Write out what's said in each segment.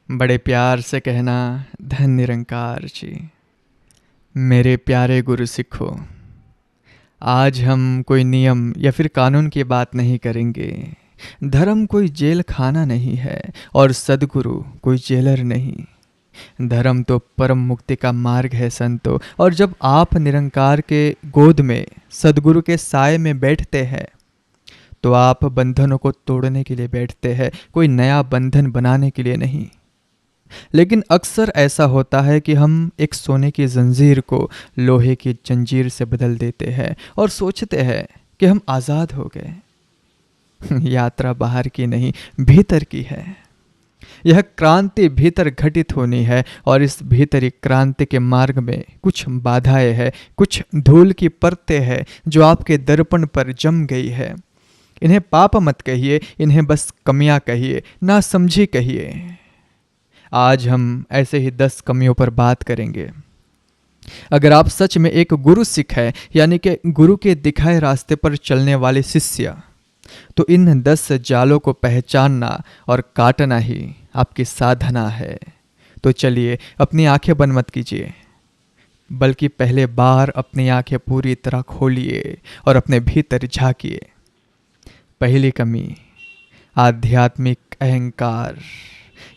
बड़े प्यार से कहना, धन निरंकार जी। मेरे प्यारे गुरु सिखो, आज हम कोई नियम या फिर कानून की बात नहीं करेंगे। धर्म कोई जेल खाना नहीं है और सद्गुरु कोई जेलर नहीं। धर्म तो परम मुक्ति का मार्ग है संतो। और जब आप निरंकार के गोद में सद्गुरु के साए में बैठते हैं तो आप बंधनों को तोड़ने के लिए बैठते हैं, कोई नया बंधन बनाने के लिए नहीं। लेकिन अक्सर ऐसा होता है कि हम एक सोने की जंजीर को लोहे की जंजीर से बदल देते हैं और सोचते हैं कि हम आज़ाद हो गए। यात्रा बाहर की नहीं, भीतर की है। यह क्रांति भीतर घटित होनी है और इस भीतरी क्रांति के मार्ग में कुछ बाधाएं हैं, कुछ धूल की परतें हैं जो आपके दर्पण पर जम गई है। इन्हें पाप मत कहिए, इन्हें बस कमियां कहिए, ना समझी कहिए। आज हम ऐसे ही 10 कमियों पर बात करेंगे। अगर आप सच में एक गुरु सिख है, यानी कि गुरु के दिखाए रास्ते पर चलने वाले शिष्य, तो इन 10 जालों को पहचानना और काटना ही आपकी साधना है। तो चलिए, अपनी आंखें बंद मत कीजिए, बल्कि पहले बार अपनी आंखें पूरी तरह खोलिए और अपने भीतर झांकिए। पहली कमी, आध्यात्मिक अहंकार।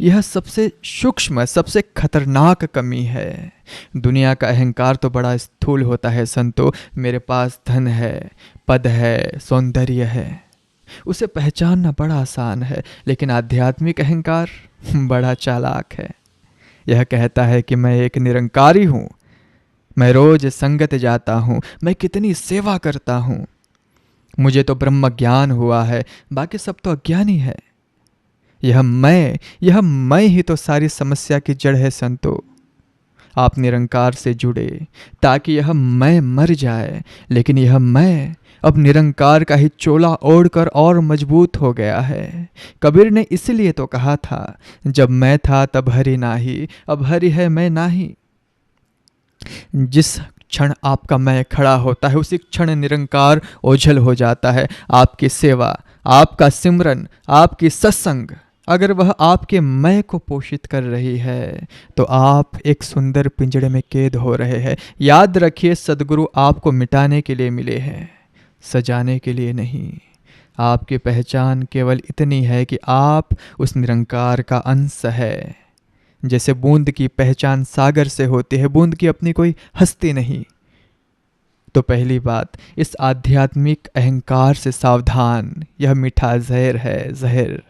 यह सबसे सूक्ष्म, सबसे खतरनाक कमी है। दुनिया का अहंकार तो बड़ा स्थूल होता है संतो। मेरे पास धन है, पद है, सौंदर्य है, उसे पहचानना बड़ा आसान है। लेकिन आध्यात्मिक अहंकार बड़ा चालाक है। यह कहता है कि मैं एक निरंकारी हूँ, मैं रोज संगत जाता हूँ, मैं कितनी सेवा करता हूँ, मुझे तो ब्रह्म ज्ञान हुआ है, बाकी सब तो अज्ञानी है। यह मैं ही तो सारी समस्या की जड़ है संतो। आप निरंकार से जुड़े ताकि यह मैं मर जाए, लेकिन यह मैं अब निरंकार का ही चोला ओढ़कर और मजबूत हो गया है। कबीर ने इसलिए तो कहा था, जब मैं था तब हरि नाही, अब हरि है मैं नाही। जिस क्षण आपका मैं खड़ा होता है, उसी क्षण निरंकार ओझल हो जाता है। आपकी सेवा, आपका सिमरन, आपकी सत्संग, अगर वह आपके मैं को पोषित कर रही है तो आप एक सुंदर पिंजड़े में कैद हो रहे हैं। याद रखिए, सद्गुरु आपको मिटाने के लिए मिले हैं, सजाने के लिए नहीं। आपकी पहचान केवल इतनी है कि आप उस निरंकार का अंश है। जैसे बूंद की पहचान सागर से होती है, बूंद की अपनी कोई हस्ती नहीं। तो पहली बात, इस आध्यात्मिक अहंकार से सावधान, यह मीठा जहर है, जहर।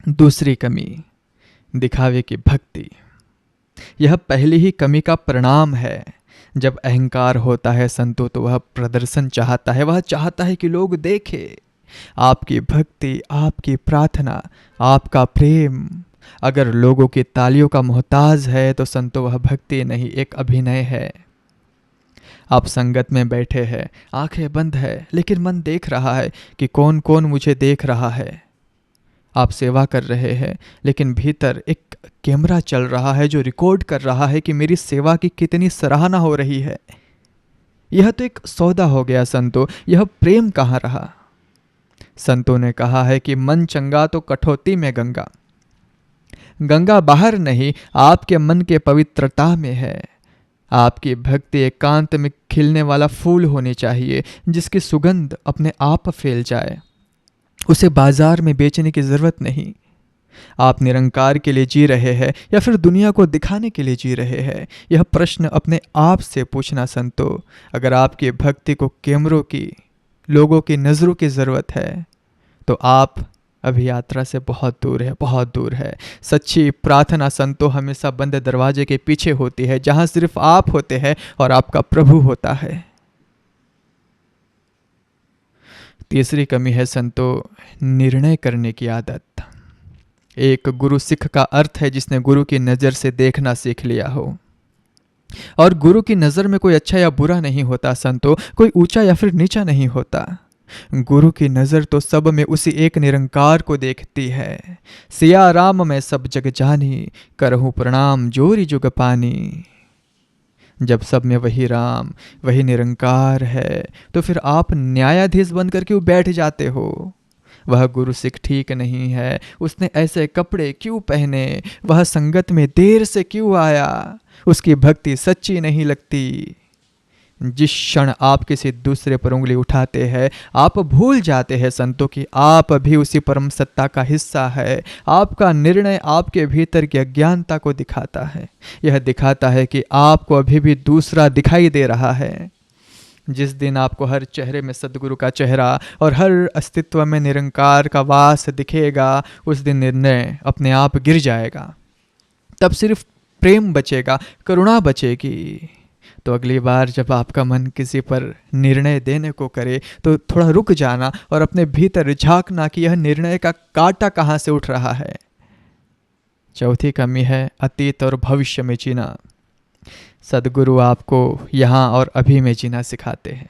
दूसरी कमी, दिखावे की भक्ति। यह पहली ही कमी का परिणाम है। जब अहंकार होता है संतो, तो वह प्रदर्शन चाहता है, वह चाहता है कि लोग देखें आपकी भक्ति, आपकी प्रार्थना, आपका प्रेम। अगर लोगों की तालियों का मोहताज है तो संतो वह भक्ति नहीं, एक अभिनय है। आप संगत में बैठे हैं, आंखें बंद है, लेकिन मन देख रहा है कि कौन कौन मुझे देख रहा है। आप सेवा कर रहे हैं, लेकिन भीतर एक कैमरा चल रहा है जो रिकॉर्ड कर रहा है कि मेरी सेवा की कितनी सराहना हो रही है। यह तो एक सौदा हो गया संतो, यह प्रेम कहाँ रहा। संतों ने कहा है कि मन चंगा तो कठौती में गंगा। गंगा बाहर नहीं, आपके मन के पवित्रता में है। आपकी भक्ति एकांत में खिलने वाला फूल होनी चाहिए, जिसकी सुगंध अपने आप फैल जाए। उसे बाजार में बेचने की जरूरत नहीं। आप निरंकार के लिए जी रहे हैं या फिर दुनिया को दिखाने के लिए जी रहे हैं, यह प्रश्न अपने आप से पूछना संतो। अगर आपकी भक्ति को कैमरों की, लोगों की नजरों की जरूरत है तो आप अभी यात्रा से बहुत दूर है, बहुत दूर है। सच्ची प्रार्थना संतो हमेशा बंद दरवाजे के पीछे होती है, जहां सिर्फ आप होते हैं और आपका प्रभु होता है। तीसरी कमी है संतो, निर्णय करने की आदत। एक गुरु सिख का अर्थ है जिसने गुरु की नज़र से देखना सीख लिया हो। और गुरु की नज़र में कोई अच्छा या बुरा नहीं होता संतो, कोई ऊंचा या फिर नीचा नहीं होता। गुरु की नज़र तो सब में उसी एक निरंकार को देखती है। सिया राम मैं सब जग जानी, करहूँ प्रणाम जोरी जुग पानी। जब सब में वही राम, वही निरंकार है, तो फिर आप न्यायाधीश बनकर क्यों बैठ जाते हो। वह गुरु सिख ठीक नहीं है, उसने ऐसे कपड़े क्यों पहने, वह संगत में देर से क्यों आया, उसकी भक्ति सच्ची नहीं लगती। जिस क्षण आप किसी दूसरे पर उंगली उठाते हैं, आप भूल जाते हैं संतों कि आप भी उसी परम सत्ता का हिस्सा है। आपका निर्णय आपके भीतर की अज्ञानता को दिखाता है। यह दिखाता है कि आपको अभी भी दूसरा दिखाई दे रहा है। जिस दिन आपको हर चेहरे में सद्गुरु का चेहरा और हर अस्तित्व में निरंकार का वास दिखेगा, उस दिन निर्णय अपने आप गिर जाएगा। तब सिर्फ प्रेम बचेगा, करुणा बचेगी। तो अगली बार जब आपका मन किसी पर निर्णय देने को करे तो थोड़ा रुक जाना और अपने भीतर झांकना कि यह निर्णय का कांटा कहाँ से उठ रहा है। चौथी कमी है अतीत और भविष्य में जीना। सद्गुरु आपको यहाँ और अभी में जीना सिखाते हैं।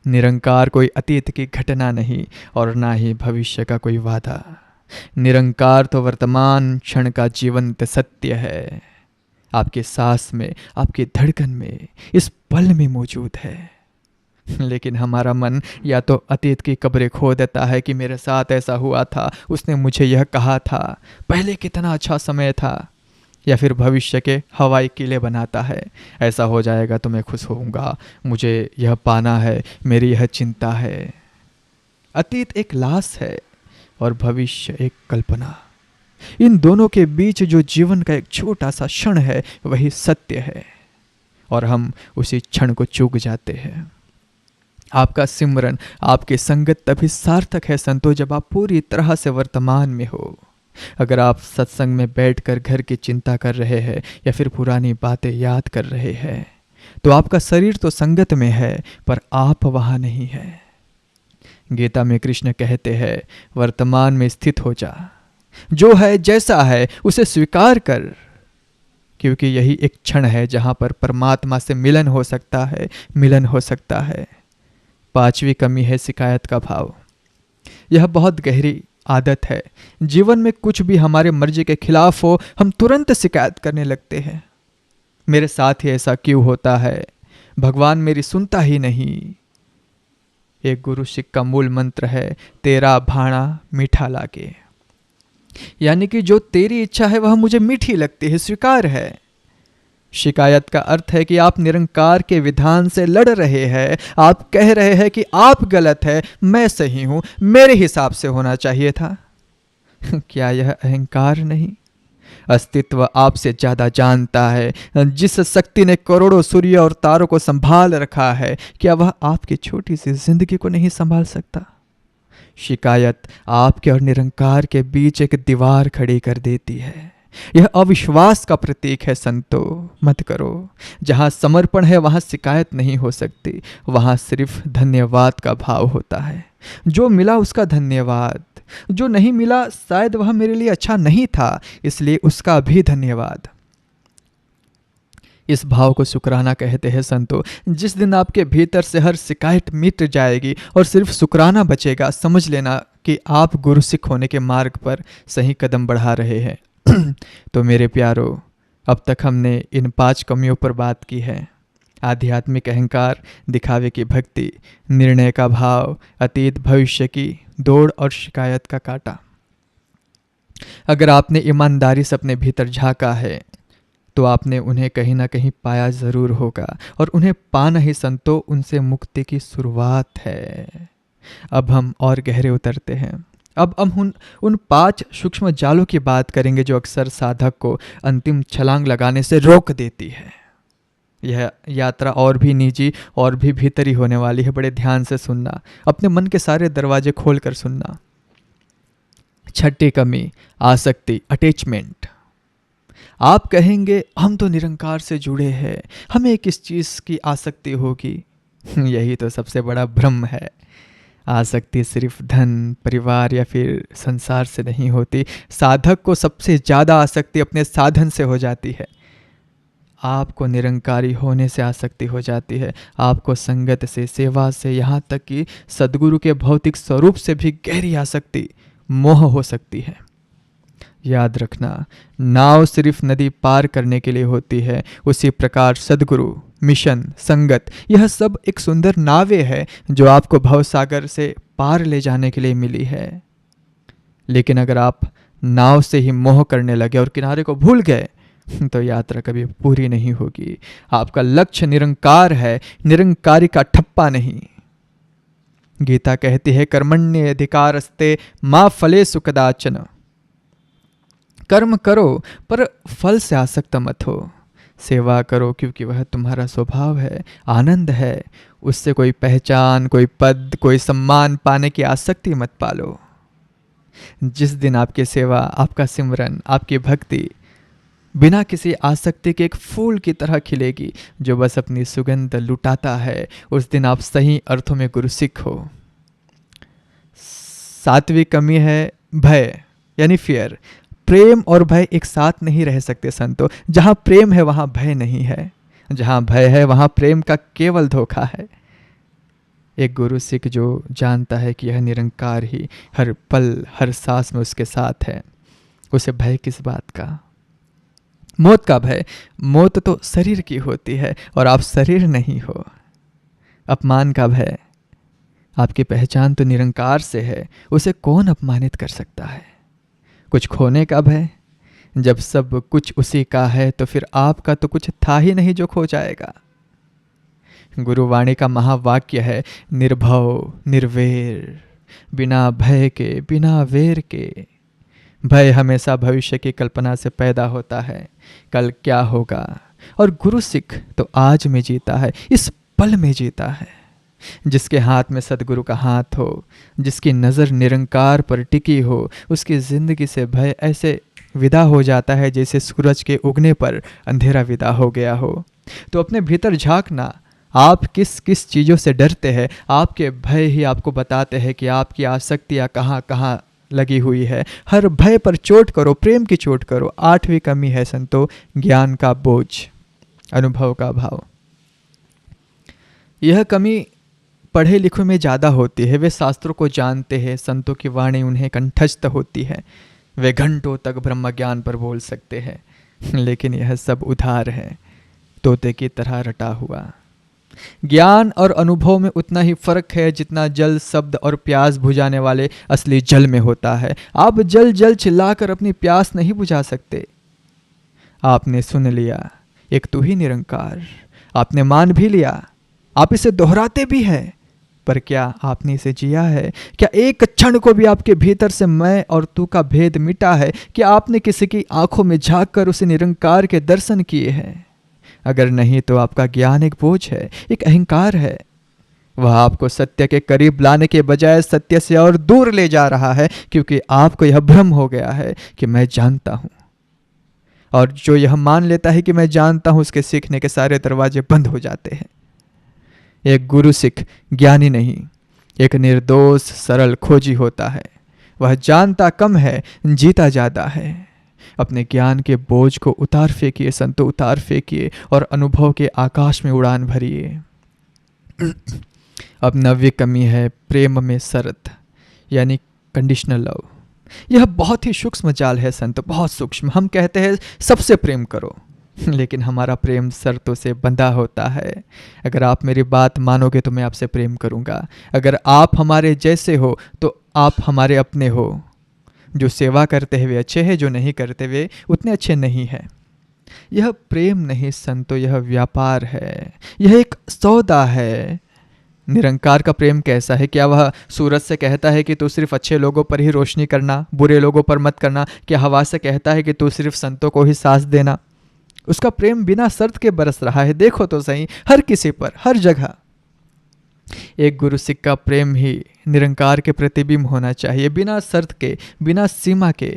निरंकार कोई अतीत की घटना नहीं और ना ही भविष्य का कोई वादा। निरंकार तो वर्तमान क्षण का जीवंत सत्य है। आपके सांस में, आपकी धड़कन में, इस पल में मौजूद है। लेकिन हमारा मन या तो अतीत की कब्रें खो देता है कि मेरे साथ ऐसा हुआ था, उसने मुझे यह कहा था, पहले कितना अच्छा समय था, या फिर भविष्य के हवाई किले बनाता है, ऐसा हो जाएगा तो मैं खुश होऊंगा, मुझे यह पाना है, मेरी यह चिंता है। अतीत एक लाश है और भविष्य एक कल्पना। इन दोनों के बीच जो जीवन का एक छोटा सा क्षण है वही सत्य है, और हम उसी क्षण को चूक जाते हैं। आपका सिमरन, आपकी संगत तभी सार्थक है संतो जब आप पूरी तरह से वर्तमान में हो। अगर आप सत्संग में बैठकर घर की चिंता कर रहे हैं या फिर पुरानी बातें याद कर रहे हैं तो आपका शरीर तो संगत में है पर आप वहां नहीं है। गीता में कृष्ण कहते हैं, वर्तमान में स्थित हो जा, जो है जैसा है उसे स्वीकार कर, क्योंकि यही एक क्षण है जहां पर परमात्मा से मिलन हो सकता है, मिलन हो सकता है। पांचवी कमी है शिकायत का भाव। यह बहुत गहरी आदत है। जीवन में कुछ भी हमारे मर्जी के खिलाफ हो, हम तुरंत शिकायत करने लगते हैं। मेरे साथ ही ऐसा क्यों होता है, भगवान मेरी सुनता ही नहीं। एक गुरु सिख का मूल मंत्र है, तेरा भाणा मीठा लागे, यानी कि जो तेरी इच्छा है वह मुझे मीठी लगती है, स्वीकार है। शिकायत का अर्थ है कि आप निरंकार के विधान से लड़ रहे हैं। आप कह रहे हैं कि आप गलत है, मैं सही हूं, मेरे हिसाब से होना चाहिए था। क्या यह अहंकार नहीं? अस्तित्व आपसे ज्यादा जानता है। जिस शक्ति ने करोड़ों सूर्य और तारों को संभाल रखा है, क्या वह आपकी छोटी सी जिंदगी को नहीं संभाल सकता? शिकायत आपके और निरंकार के बीच एक दीवार खड़ी कर देती है। यह अविश्वास का प्रतीक है संतो, मत करो। जहां समर्पण है वहां शिकायत नहीं हो सकती, वहां सिर्फ धन्यवाद का भाव होता है। जो मिला उसका धन्यवाद, जो नहीं मिला शायद वह मेरे लिए अच्छा नहीं था, इसलिए उसका भी धन्यवाद। इस भाव को शुक्राना कहते हैं संतो। जिस दिन आपके भीतर से हर शिकायत मिट जाएगी और सिर्फ शुक्राना बचेगा, समझ लेना कि आप गुरु सिख होने के मार्ग पर सही कदम बढ़ा रहे हैं। तो मेरे प्यारो, अब तक हमने इन 5 कमियों पर बात की है। आध्यात्मिक अहंकार, दिखावे की भक्ति, निर्णय का भाव, अतीत भविष्य की दौड़ और शिकायत का कांटा। अगर आपने ईमानदारी से अपने भीतर झांका है तो आपने उन्हें कहीं ना कहीं पाया जरूर होगा, और उन्हें पाना ही संतो उनसे मुक्ति की शुरुआत है। अब हम और गहरे उतरते हैं। अब हम उन 5 सूक्ष्म जालों की बात करेंगे जो अक्सर साधक को अंतिम छलांग लगाने से रोक देती है। यह यात्रा और भी निजी और भी भीतरी होने वाली है। बड़े ध्यान से सुनना, अपने मन के सारे दरवाजे खोलकर सुनना। छठी कमी, आसक्ति, अटैचमेंट। आप कहेंगे हम तो निरंकार से जुड़े हैं, हमें किस चीज़ की आसक्ति होगी? यही तो सबसे बड़ा भ्रम है। आसक्ति सिर्फ धन, परिवार या फिर संसार से नहीं होती। साधक को सबसे ज़्यादा आसक्ति अपने साधन से हो जाती है। आपको निरंकारी होने से आसक्ति हो जाती है। आपको संगत से, सेवा से, यहाँ तक कि सद्गुरु के भौतिक स्वरूप से भी गहरी आसक्ति, मोह हो सकती है। याद रखना, नाव सिर्फ नदी पार करने के लिए होती है, उसी प्रकार सद्गुरु, मिशन, संगत, यह सब एक सुंदर नावें है जो आपको भवसागर से पार ले जाने के लिए मिली है। लेकिन अगर आप नाव से ही मोह करने लगे और किनारे को भूल गए तो यात्रा कभी पूरी नहीं होगी। आपका लक्ष्य निरंकार है, निरंकारी का ठप्पा नहीं। गीता कहती है कर्मण्य अधिकारस्ते मा फलेषु कदाचन। कर्म करो पर फल से आसक्त मत हो। सेवा करो क्योंकि वह तुम्हारा स्वभाव है, आनंद है। उससे कोई पहचान, कोई पद, कोई सम्मान पाने की आसक्ति मत पालो। जिस दिन आपकी सेवा, आपका सिमरन, आपकी भक्ति बिना किसी आसक्ति के एक फूल की तरह खिलेगी जो बस अपनी सुगंध लुटाता है, उस दिन आप सही अर्थों में गुरु सिख हो। सातवीं कमी है भय यानी फियर। प्रेम और भय एक साथ नहीं रह सकते संतो। जहां प्रेम है वहां भय नहीं है, जहां भय है वहां प्रेम का केवल धोखा है। एक गुरु सिख जो जानता है कि यह निरंकार ही हर पल हर सांस में उसके साथ है, उसे भय किस बात का? मौत का भय? मौत तो शरीर की होती है और आप शरीर नहीं हो। अपमान का भय? आपकी पहचान तो निरंकार से है, उसे कौन अपमानित कर सकता है? कुछ खोने का भय? जब सब कुछ उसी का है तो फिर आपका तो कुछ था ही नहीं जो खो जाएगा। गुरुवाणी का महावाक्य है निर्भव निर्वेर, बिना भय के बिना वेर के। भय हमेशा भविष्य की कल्पना से पैदा होता है, कल क्या होगा। और गुरु सिख तो आज में जीता है, इस पल में जीता है। जिसके हाथ में सदगुरु का हाथ हो, जिसकी नज़र निरंकार पर टिकी हो, उसकी ज़िंदगी से भय ऐसे विदा हो जाता है जैसे सूरज के उगने पर अंधेरा विदा हो गया हो। तो अपने भीतर झांकना, आप किस किस चीज़ों से डरते हैं। आपके भय ही आपको बताते हैं कि आपकी आसक्तियाँ कहाँ कहाँ लगी हुई है। हर भय पर चोट करो, प्रेम की चोट करो। आठवीं कमी है संतो ज्ञान का बोझ, अनुभव का भाव। यह कमी पढ़े लिखे में ज़्यादा होती है। वे शास्त्रों को जानते हैं, संतों की वाणी उन्हें कंठस्थ होती है, वे घंटों तक ब्रह्म ज्ञान पर बोल सकते हैं। लेकिन यह सब उधार है, तोते की तरह रटा हुआ। ज्ञान और अनुभव में उतना ही फर्क है जितना जल शब्द और प्यास बुझाने वाले असली जल में होता है। आप जल जल चिल्लाकर अपनी प्यास नहीं बुझा सकते। आपने सुन लिया एक तू ही निरंकार, आपने मान भी लिया, आप इसे दोहराते भी हैं, पर क्या आपने इसे जिया है? क्या एक क्षण को भी आपके भीतर से मैं और तू का भेद मिटा है? क्या आपने किसी की आंखों में झांक कर उसे निरंकार के दर्शन किए हैं? अगर नहीं तो आपका ज्ञान एक बोझ है, एक अहंकार है। वह आपको सत्य के करीब लाने के बजाय सत्य से और दूर ले जा रहा है, क्योंकि आपको यह भ्रम हो गया है कि मैं जानता हूं। और जो यह मान लेता है कि मैं जानता हूं, उसके सीखने के सारे दरवाजे बंद हो जाते हैं। एक गुरु सिख ज्ञानी नहीं, एक निर्दोष सरल खोजी होता है। वह जानता कम है, जीता ज़्यादा है। अपने ज्ञान के बोझ को उतार फेंकिए संतो, उतार फेंकिए और अनुभव के आकाश में उड़ान भरिए। अब 9वीं कमी है प्रेम में शर्त यानी कंडीशनल लव। यह बहुत ही सूक्ष्म जाल है संतो, बहुत सूक्ष्म। हम कहते हैं सबसे प्रेम करो, लेकिन हमारा प्रेम शर्तों से बंधा होता है। अगर आप मेरी बात मानोगे तो मैं आपसे प्रेम करूँगा। अगर आप हमारे जैसे हो तो आप हमारे अपने हो। जो सेवा करते हैं वे अच्छे हैं, जो नहीं करते वे उतने अच्छे नहीं हैं। यह प्रेम नहीं संतो, यह व्यापार है, यह एक सौदा है। निरंकार का प्रेम कैसा है? क्या वह सूरज से कहता है कि तू सिर्फ अच्छे लोगों पर ही रोशनी करना, बुरे लोगों पर मत करना? क्या हवा से कहता है कि तू सिर्फ संतों को ही सांस देना? उसका प्रेम बिना शर्त के बरस रहा है, देखो तो सही, हर किसी पर, हर जगह। एक गुरु सिख का प्रेम ही निरंकार के प्रतिबिंब होना चाहिए, बिना शर्त के, बिना सीमा के।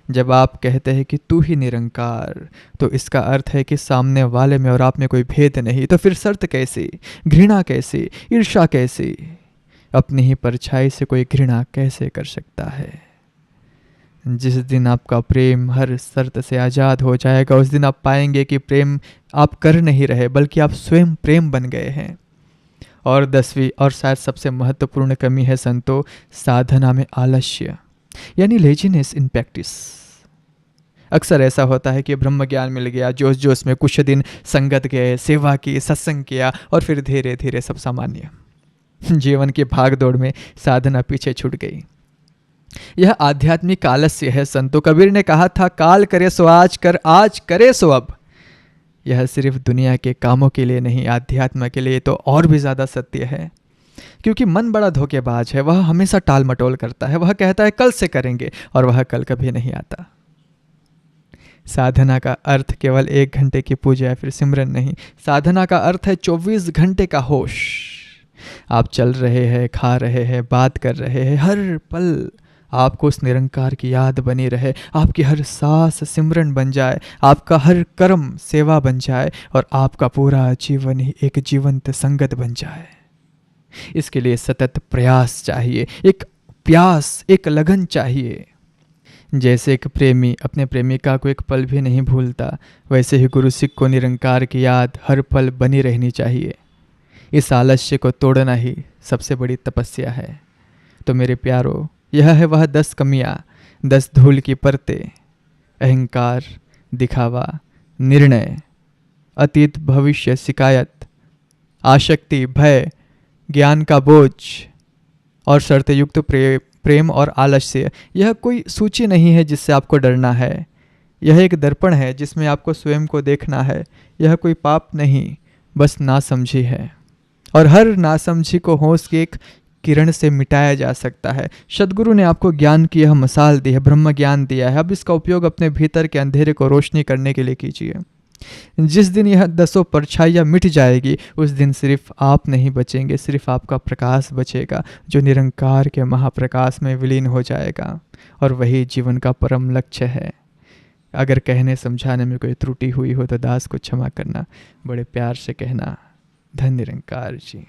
जब आप कहते हैं कि तू ही निरंकार, तो इसका अर्थ है कि सामने वाले में और आप में कोई भेद नहीं। तो फिर शर्त कैसी, घृणा कैसी, ईर्ष्या कैसी? अपनी ही परछाई से कोई घृणा कैसे कर सकता है? जिस दिन आपका प्रेम हर शर्त से आज़ाद हो जाएगा, उस दिन आप पाएंगे कि प्रेम आप कर नहीं रहे, बल्कि आप स्वयं प्रेम बन गए हैं। और 10वीं और शायद सबसे महत्वपूर्ण कमी है संतो साधना में आलस्य यानी लेजीनेस इन प्रैक्टिस। अक्सर ऐसा होता है कि ब्रह्म ज्ञान मिल गया, जोश जोश में कुछ दिन संगत गए, सेवा की, सत्संग किया और फिर धीरे धीरे सब सामान्य। जीवन की भाग दौड़ में साधना पीछे छूट गई। यह आध्यात्मिक आलस्य है। संतो कबीर ने कहा था, काल करे सो आज कर, आज करे सो अब। यह सिर्फ दुनिया के कामों के लिए नहीं, आध्यात्म के लिए तो और भी ज़्यादा सत्य है। क्योंकि मन बड़ा धोखेबाज है, वह हमेशा टाल मटोल करता है। वह कहता है कल से करेंगे, और वह कल कभी नहीं आता। साधना का अर्थ केवल 1 घंटे की पूजा या फिर सिमरन नहीं, साधना का अर्थ है 24 घंटे का होश। आप चल रहे हैं, खा रहे हैं, बात कर रहे हैं, हर पल आपको उस निरंकार की याद बनी रहे, आपकी हर सांस सिमरन बन जाए, आपका हर कर्म सेवा बन जाए, और आपका पूरा जीवन ही एक जीवंत संगत बन जाए। इसके लिए सतत प्रयास चाहिए, एक प्यास, एक लगन चाहिए। जैसे एक प्रेमी अपने प्रेमिका को एक पल भी नहीं भूलता, वैसे ही गुरु सिख को निरंकार की याद हर पल बनी रहनी चाहिए। इस आलस्य को तोड़ना ही सबसे बड़ी तपस्या है। तो मेरे प्यारो, यह है वह 10 कमियाँ, 10 धूल की परतें: अहंकार, दिखावा, निर्णय, अतीत भविष्य शिकायत, आसक्ति, भय, ज्ञान का बोझ और शर्तयुक्त प्रेम और आलस्य। यह कोई सूची नहीं है जिससे आपको डरना है, यह एक दर्पण है जिसमें आपको स्वयं को देखना है। यह कोई पाप नहीं, बस नासमझी है, और हर नासमझी को होश की एक किरण से मिटाया जा सकता है। सद्गुरु ने आपको ज्ञान की यह मसाल दी है, ब्रह्म ज्ञान दिया है। अब इसका उपयोग अपने भीतर के अंधेरे को रोशनी करने के लिए कीजिए। जिस दिन यह 10 परछाइयाँ मिट जाएगी, उस दिन सिर्फ आप नहीं बचेंगे, सिर्फ आपका प्रकाश बचेगा, जो निरंकार के महाप्रकाश में विलीन हो जाएगा। और वही जीवन का परम लक्ष्य है। अगर कहने समझाने में कोई त्रुटि हुई हो तो दास को क्षमा करना, बड़े प्यार से कहना। धन्य निरंकार जी।